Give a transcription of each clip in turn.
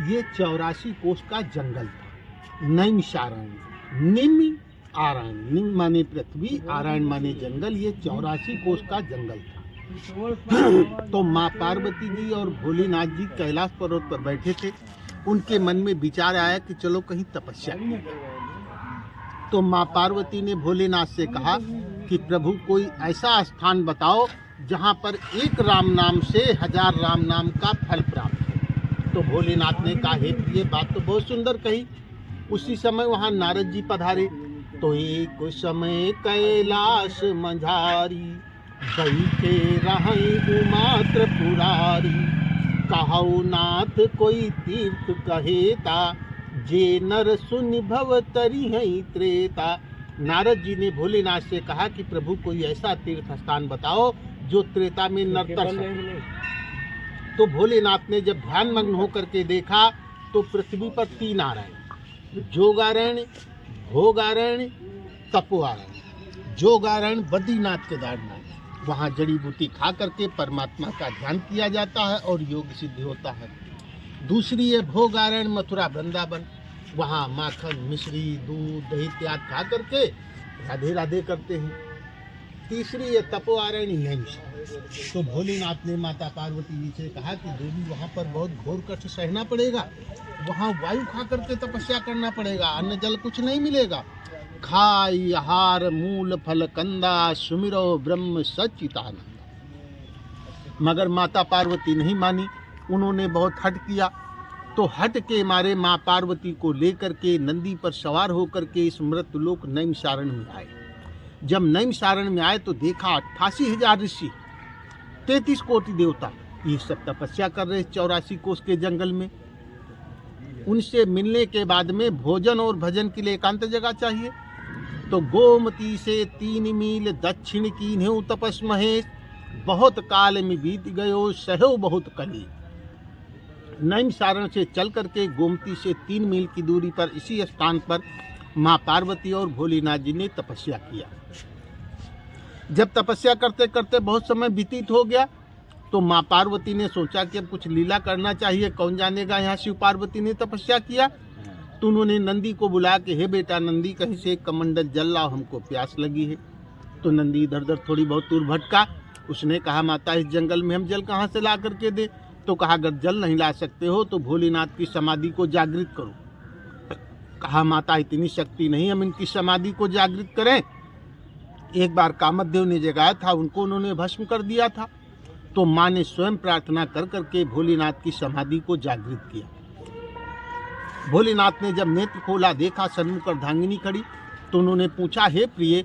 ये 84 कोस का जंगल था। नैमिषारण्य, निमि आरण्य, निम माने पृथ्वी, आरण्य माने जंगल। ये 84 कोस का जंगल था। तो माँ पार्वती जी और भोलेनाथ जी कैलाश पर्वत पर बैठे थे। उनके मन में विचार आया कि चलो कहीं तपस्या की जाए। तो माँ पार्वती ने भोलेनाथ से कहा कि प्रभु कोई ऐसा स्थान बताओ जहाँ पर एक राम नाम से 1000 राम नाम का फल प्राप्त हो। तो भोलेनाथ ने कहा, हे प्रिय, बात तो बहुत सुंदर कही। उसी समय वहाँ नारद जी पधारे। तो एक समय कैलाश मंझारी, बैठे रही मात्र पुरारी। कहौ नाथ कोई तीर्थ कहेता, जे नर सुनि भव तरी है त्रेता। नारद जी ने भोलेनाथ से कहा कि प्रभु कोई ऐसा तीर्थ स्थान बताओ जो त्रेता में नर तर सके। तो भोलेनाथ ने जब ध्यान मग्न होकर के देखा तो पृथ्वी पर 3 आरण्य, जोगारण्य, भोगारण्य, तपोआरण्य। जोगारण्य बद्रीनाथ केदारनाथ, वहाँ जड़ी बूटी खा करके परमात्मा का ध्यान किया जाता है और योग सिद्ध होता है। दूसरी है भोगारण्य, मथुरा वृंदावन, वहाँ माखन, मिश्री, दूध, दही इत्यादि खा करके राधे राधे करते हैं। तीसरी है तपोआरण्य, नैमिष। तो भोलेनाथ ने माता पार्वती जी से कहा कि देवी वहाँ पर बहुत घोर कष्ट सहना पड़ेगा, वहाँ वायु खा करके तपस्या करना पड़ेगा, अन्न जल कुछ नहीं मिलेगा। खाई आहार मूल फल कंदा, सुमिरो ब्रह्म सच्चिदानंद। मगर माता पार्वती नहीं मानी, उन्होंने बहुत हठ किया। तो हट के मारे माँ पार्वती को लेकर के नंदी पर सवार होकर के इस मृत्युलोक नैमिषारण्य में आए। जब नैमिषारण्य में आए तो देखा 88,000 ऋषि, 33 कोटि देवता, ये सब तपस्या कर रहे 84 कोस के जंगल में। उनसे मिलने के बाद में भोजन और भजन के लिए एकांत जगह चाहिए। तो गोमती से 3 मील दक्षिण कीन्हु तपस महेश, बहुत काल में बीत गयो सहो बहुत कली। नैमिषारण्य से चल करके गोमती से 3 मील की दूरी पर इसी स्थान पर माँ पार्वती और भोलेनाथ जी ने तपस्या किया। जब तपस्या करते करते बहुत समय व्यतीत हो गया तो माँ पार्वती ने सोचा कि अब कुछ लीला करना चाहिए, कौन जानेगा यहाँ शिव पार्वती ने तपस्या किया। तो उन्होंने नंदी को बुला के, हे बेटा नंदी, कहीं से एक कमंडल जल लाओ, हमको प्यास लगी है। तो नंदी इधर उधर थोड़ी बहुत दूर भटका। उसने कहा, माता इस जंगल में हम जल कहाँ से ला करके दे। तो कहा, अगर जल नहीं ला सकते हो तो भोलेनाथ की समाधि को जागृत करो। कहा, माता इतनी शक्ति नहीं, हम इनकी समाधि को जागृत करें। एक बार कामदेव ने जगाया था, उनको उन्होंने भस्म कर दिया था। तो माँ ने स्वयं प्रार्थना कर करके भोलेनाथ की समाधि को जागृत किया। भोलेनाथ ने जब नेत्र खोला, देखा सन्मुख अर्धांगिनी खड़ी। तो उन्होंने पूछा, हे प्रिय,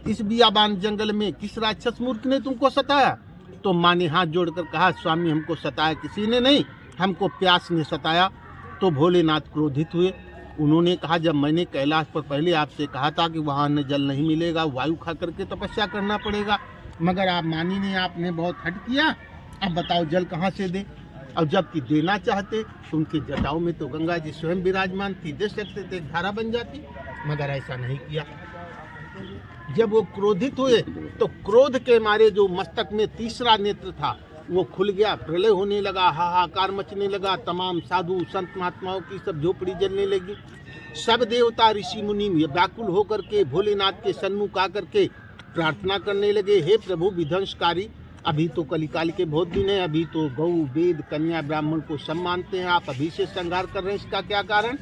इस बियाबान जंगल में किस राक्षस मूर्ख ने तुमको सताया। तो माँ ने हाथ जोड़कर कहा, स्वामी हमको सताया किसी ने नहीं, हमको प्यास ने सताया। तो भोलेनाथ क्रोधित हुए। उन्होंने कहा, जब मैंने कैलाश पर पहले आपसे कहा था कि वहाँ अन्न जल नहीं मिलेगा, वायु खा करके तपस्या करना पड़ेगा, मगर आप मानी नहीं, आपने बहुत हट किया। अब बताओ जल कहाँ से दे। और जबकि देना चाहते तो उनके जटाओं में तो गंगा जी स्वयं विराजमान थी, दे सकते थे, एक धारा बन जाती, मगर ऐसा नहीं किया। जब वो क्रोधित हुए तो क्रोध के मारे जो मस्तक में तीसरा नेत्र था वो खुल गया, प्रलय होने लगा, हाहाकार मचने लगा, तमाम साधु संत महात्माओं की सब झोपड़ी जलने लगी। सब देवता ऋषि मुनि व्याकुल होकर के भोलेनाथ के सन्मुख आकर के प्रार्थना करने लगे, हे प्रभु विध्वंसकारी, अभी तो कलिकाल के बहुत दिन है, अभी तो गौ वेद कन्या ब्राह्मण को सब मानते हैं, आप अभी से संहार कर रहे हैं, इसका क्या कारण।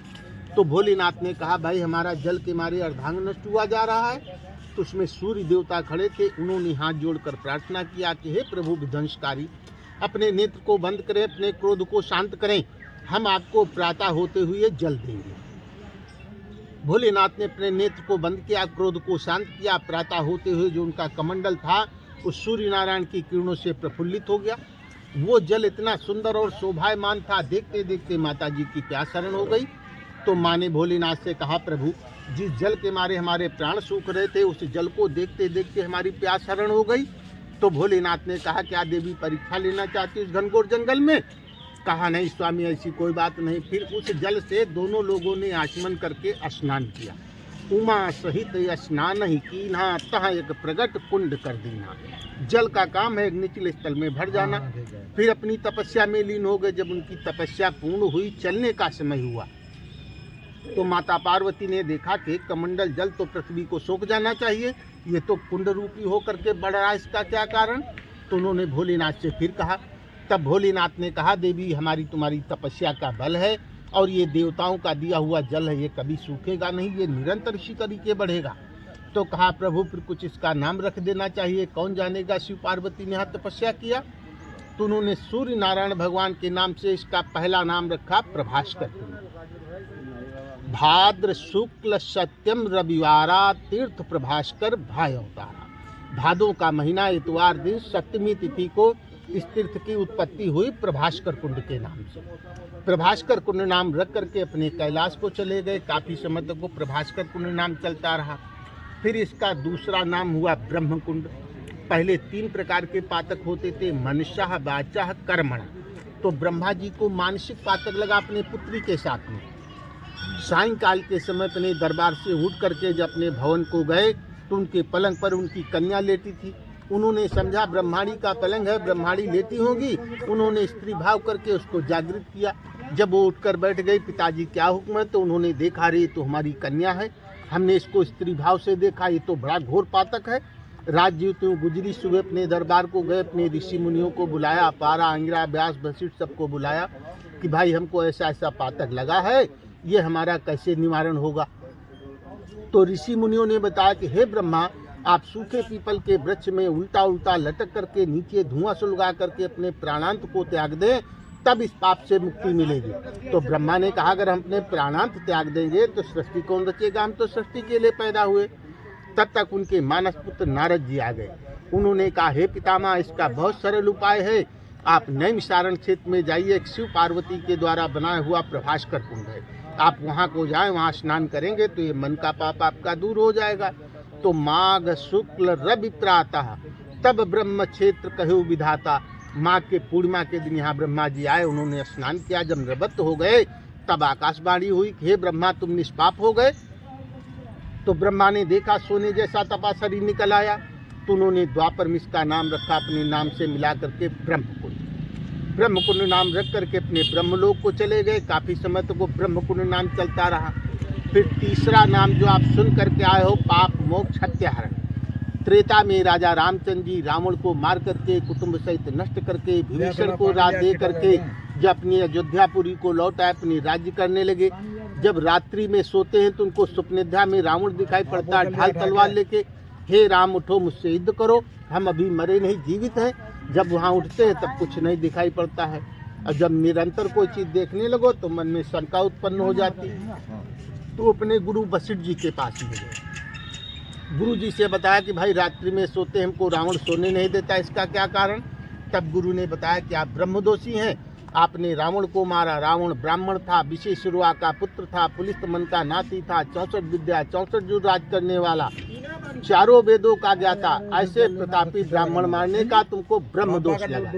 तो भोलेनाथ ने कहा, भाई हमारा जल के मारे अर्धांग नष्ट हुआ जा रहा है। तो उसमें सूर्य देवता खड़े थे, उन्होंने हाथ जोड़कर प्रार्थना किया कि हे प्रभु विध्वंसकारी, अपने नेत्र को बंद करें, अपने क्रोध को शांत करें, हम आपको प्रातः होते हुए जल देंगे। भोलेनाथ ने अपने नेत्र को बंद किया, क्रोध को शांत किया, प्रातः होते हुए जो उनका कमंडल था उस सूर्य नारायण की किरणों से प्रफुल्लित हो गया। वो जल इतना सुंदर और शोभायमान था, देखते देखते माता जी की प्यास हरण हो गई। तो माँ ने भोलेनाथ से कहा, प्रभु जिस जल के मारे हमारे प्राण सूख रहे थे, उस जल को देखते देखते हमारी प्यास हरण हो गई। तो भोलेनाथ ने कहा, क्या देवी परीक्षा लेना चाहती उस घनघोर जंगल में। कहा, नहीं स्वामी, ऐसी कोई बात नहीं। फिर उस जल से दोनों लोगों ने आचमन करके स्नान किया। उमा सहित स्नान ही कीन्हा, तह एक प्रगट कुंड कर दीना। जल का काम है निचले स्थल में भर जाना। फिर अपनी तपस्या में लीन हो गए। जब उनकी तपस्या पूर्ण हुई, चलने का समय हुआ, तो माता पार्वती ने देखा कि कमंडल जल तो पृथ्वी को सोख जाना चाहिए, ये तो कुंड रूपी होकर के बढ़ रहा है, इसका क्या कारण? तो उन्होंने भोलेनाथ से फिर कहा। तब भोलेनाथ ने कहा, देवी हमारी तुम्हारी तपस्या का बल है और ये देवताओं का दिया हुआ जल है, ये कभी सूखेगा नहीं, ये निरंतर इसी तरीके बढ़ेगा। तो कहा, प्रभु फिर कुछ इसका नाम रख देना चाहिए, कौन जानेगा। शिव पार्वती ने यहाँ तपस्या किया तो उन्होंने सूर्य नारायण भगवान के नाम से इसका पहला नाम रखा प्रभास्कर। भाद्र शुक्ल सत्यम रविवारा, तीर्थ प्रभास्कर भाई अवतारा। भादों का महीना इतवार दिन सप्तमी तिथि को इस तीर्थ की उत्पत्ति हुई प्रभास्कर कुंड के नाम से। प्रभास्कर कुंड नाम रख करके अपने कैलाश को चले गए। काफी समय तक वो प्रभास्कर कुंड नाम चलता रहा। फिर इसका दूसरा नाम हुआ ब्रह्म कुंड। पहले 3 प्रकार के पातक होते थे, मनुष्यः, वाचः, कर्मण। तो ब्रह्मा जी को मानसिक पातक लगा अपने पुत्री के साथ में। सायंकाल के समय अपने दरबार से उठ करके जब अपने भवन को गए तो उनके पलंग पर उनकी कन्या लेटी थी। उन्होंने समझा ब्रह्माणी का पलंग है, ब्रह्माणी लेटी होगी। उन्होंने स्त्री भाव करके उसको जागृत किया। जब वो उठकर बैठ गई, पिताजी क्या हुक्म है? तो उन्होंने देखा, रे तो हमारी कन्या है, हमने इसको स्त्री भाव से देखा, ये तो बड़ा घोर पातक है। रात जीतू गुजरी सुबह अपने दरबार को गए, अपने ऋषि मुनियों को बुलाया, पारा, अंगिरा, व्यास, वशिष्ठ सबको बुलाया कि भाई हमको ऐसा ऐसा पातक लगा है, ये हमारा कैसे निवारण होगा। तो ऋषि मुनियों ने बताया कि हे ब्रह्मा, आप सूखे पीपल के वृक्ष में उल्टा उल्टा लटक करके नीचे धुआं सुलगा करके अपने प्राणांत को त्याग दें, तब इस पाप से मुक्ति मिलेगी। तो ब्रह्मा ने कहा, अगर हम अपने प्राणांत त्याग देंगे तो सृष्टि कौन रचेगा? हम तो सृष्टि के लिए पैदा हुए। तब तक उनके मानस पुत्र नारद जी आ गए। उन्होंने कहा, हे पितामह, इसका बहुत सरल उपाय है, आप नैमिषारण्य क्षेत्र में जाइए, एक शिव पार्वती के द्वारा बनाया हुआ प्रभास्कर कुंड है, आप वहाँ को जाएं, वहाँ स्नान करेंगे तो ये मन का पाप आपका दूर हो जाएगा। तो माघ शुक्ल रवि प्रातः, तब ब्रह्म क्षेत्र कहु विधाता। माघ के पूर्णिमा के दिन यहाँ ब्रह्मा जी आए, उन्होंने स्नान किया। जब निवृत्त हो गए तब आकाशवाणी हुई कि हे ब्रह्मा, तुम निष्पाप हो गए। तो ब्रह्मा ने देखा सोने जैसा तपा शरीर निकल आया, तो उन्होंने द्वापर में इसका नाम रखा, अपने नाम से मिला करके ब्रह्मकुंड। ब्रह्मकुंड नाम रख करके अपने ब्रह्मलोक को चले गए। काफी समय तक वो ब्रह्मकुंड नाम चलता रहा। फिर तीसरा नाम जो आप सुन करके आए हो, पाप मोक्ष हत्याहरण। त्रेता में राजा रामचंद्र जी रावण को मार करके, कुटुंब सहित नष्ट करके, विभीषण को राज दे करके जब अपनी अयोध्यापुरी को लौटाए, अपनी राज्य करने लगे। जब रात्रि में सोते हैं तो उनको स्वप्निध्या में रावण दिखाई पड़ता है, ढाल तलवार लेके, हे राम उठो, मुझसे युद्ध करो, हम अभी मरे नहीं, जीवित हैं। जब वहाँ उठते हैं तब कुछ नहीं दिखाई पड़ता है। और जब निरंतर कोई चीज़ देखने लगो तो मन में शंका उत्पन्न हो जाती है। तो अपने गुरु वशिष्ठ जी के पास में गए। गुरु जी से बताया कि भाई रात्रि में सोते हमको रावण सोने नहीं देता, इसका क्या कारण? तब गुरु ने बताया कि आप ब्रह्मदोषी हैं, आपने रावण को मारा। रावण ब्राह्मण था, विशेषरुआ का पुत्र था, पुलिस मन का नाती था, 64 विद्या 64 जो राज करने वाला, 4 वेदों का ज्ञाता, ऐसे प्रतापी ब्राह्मण मारने का तुमको ब्रह्म दोष लगा।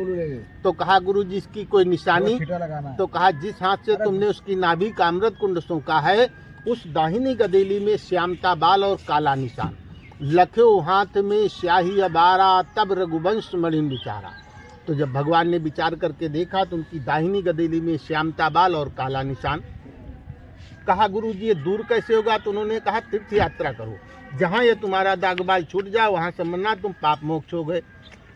तो कहा, गुरु जी इसकी कोई निशानी? तो कहा, जिस हाथ से तुमने उसकी नाभि का अमृत कुंड सूंघा है, उस दाहिनी गदेली में श्यामता बाल और काला निशान, लख्यो हाथ में स्याही अबारा, तब रघुवंश मणि विचारा। तो जब भगवान ने विचार करके देखा तो उनकी दाहिनी गदेली में श्यामता बाल और काला निशान। कहा, गुरु जी ये दूर कैसे होगा? तो उन्होंने कहा, तीर्थ यात्रा करो, जहाँ ये तुम्हारा दागबाल छूट जाए वहाँ से मरना, तुम पाप मोक्ष हो गए।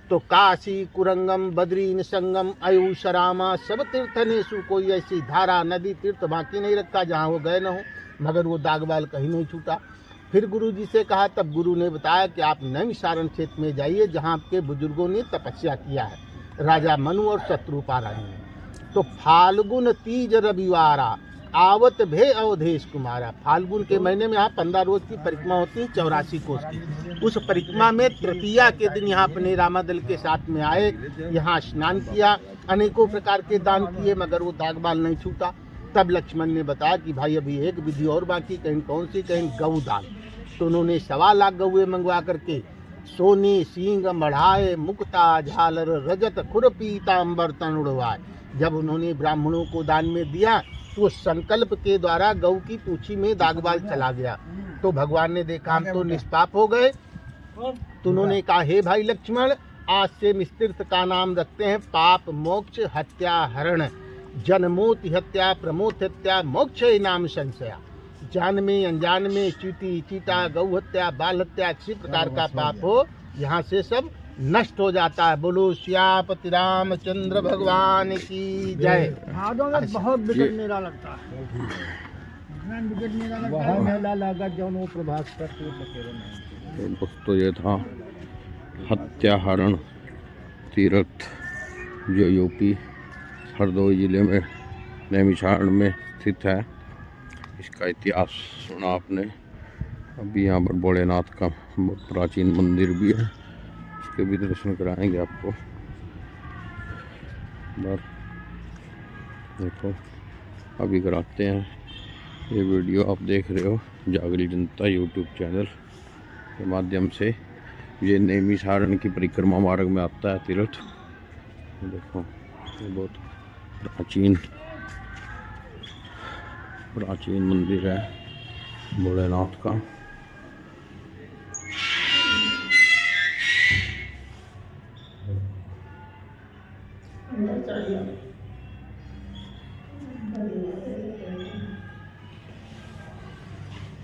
तो काशी कुरंगम बद्री निसंगम आयुष रामा, सब तीर्थनेशु कोई ऐसी धारा नदी तीर्थ बाकी नहीं रखा जहाँ वो गए न हो, मगर वो दागबाल कहीं नहीं छूटा। फिर गुरु जी से कहा, तब गुरु ने बताया कि आप नैमिषारण्य क्षेत्र में जाइए, जहाँ आपके बुजुर्गों ने तपस्या किया है, राजा मनु और शत्रुपाला ने। तो फाल्गुन तीज रविवारा, आवत भे अवधेश कुमारा। फाल्गुन के महीने में यहाँ 15 रोज की परिक्रमा होती है, 84 कोस की। उस परिक्रमा में तृतीया के दिन यहाँ अपने रामादल के साथ में आए, यहाँ स्नान किया, अनेकों प्रकार के दान किए, मगर वो दागबाल नहीं छूटा। तब लक्ष्मण ने बताया कि भाई अभी एक विधि और बाकी, कहीं कौन सी? कहीं गौदान। तो उन्होंने 1.25 लाख गौए मंगवा करके सोने सींग मढ़ाए, मुक्ता झालर रजत खुर पीतांबर तन उड़वाए। जब उन्होंने ब्राह्मणों को दान में दिया तो संकल्प के द्वारा गौ की पूंछी में दागबाल चला गया। तो भगवान ने देखा हम तो निष्पाप हो गए, तो उन्होंने कहा हे भाई लक्ष्मण, आज से हम इस तीर्थ का नाम रखते हैं पाप मोक्ष हत्या हरण, जन्मोति हत्या प्रमोत हत्या मोक्ष नाम संशया। जान में अनजान में चीटी चीटा गौ हत्या बाल हत्या किसी प्रकार का पाप हो यहाँ से सब नष्ट हो जाता है। बोलो श्यापति रामचंद्र भगवान की जय। भादों में बहुत विकट मेला लगता है, विकट मेला लगता है। मेला लगा जौन वो प्रभास कर तो दोस्तों ये था हत्याहरण तीर्थ जो यूपी हरदोई जिले में नैमिषारण्य में स्थित है। इसका इतिहास सुना आपने। अभी यहाँ पर भोलेनाथ का बहुत प्राचीन मंदिर भी है, उसके भी दर्शन कराएंगे आपको। देखो अभी कराते हैं। ये वीडियो आप देख रहे हो जागृत जनता यूट्यूब चैनल के माध्यम से। ये नैमिषारण्य की परिक्रमा मार्ग में आता है तीर्थ। देखो ये बहुत प्राचीन मंदिर है भोलेनाथ का।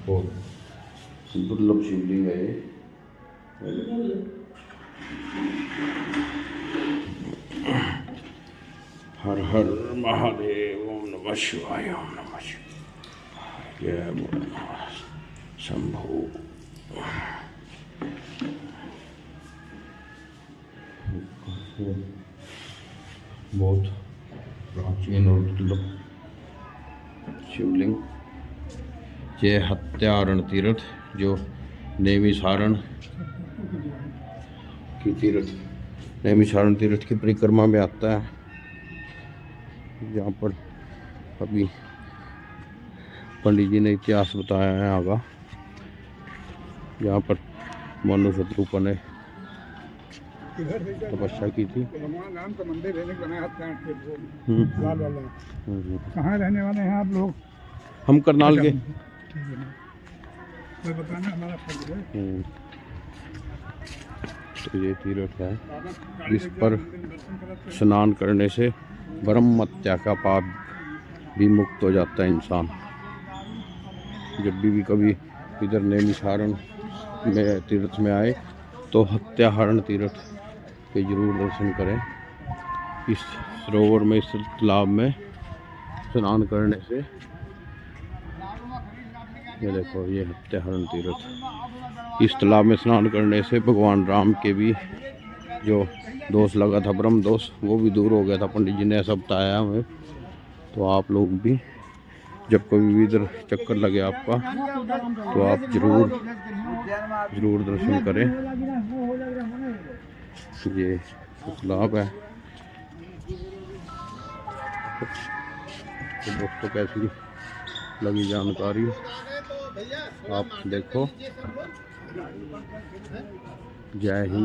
बहुत दुर्लभ शिवलिंग है ये। हर हर महादेव, ओम नमः शिवाय, ओम नमः शिवाय, जय भोलेनाथ शंभो। बहुत प्राचीन और दुर्लभ शिवलिंग। ये हत्याहरण तीर्थ जो नैमिषारण्य की तीर्थ की परिक्रमा में आता है, जहाँ पर अभी पंडित जी ने इतिहास बताया है यहाँ का, जहाँ पर मनु शत्रुपा ने तपस्या की थी। भगवान राम का मंदिर रहने के बनाया कहाँ रहने वाले हैं आप लोग? हम करनाल के। बताना हमारा फर्ज है। तो ये तीर्थ है, इस पर स्नान करने से ब्रह्म हत्या का पाप भी मुक्त हो जाता है इंसान। जब भी कभी इधर नैमिषारण्य में तीर्थ में आए तो हत्याहरण तीर्थ के जरूर दर्शन करें। इस सरोवर में, इस तालाब में स्नान करने से, ये देखो ये हत्याहरण तीर्थ, इस तालाब में स्नान करने से भगवान राम के भी जो दोष लगा था, ब्रह्म दोष, वो भी दूर हो गया था। पंडित जी ने ऐसा बताया हमें। तो आप लोग भी जब कभी भी इधर चक्कर लगे आपका तो आप जरूर दर्शन करें। ये तालाब है। तो दोस्तों कैसी लगी जानकारी आप देखो। जय हिंद।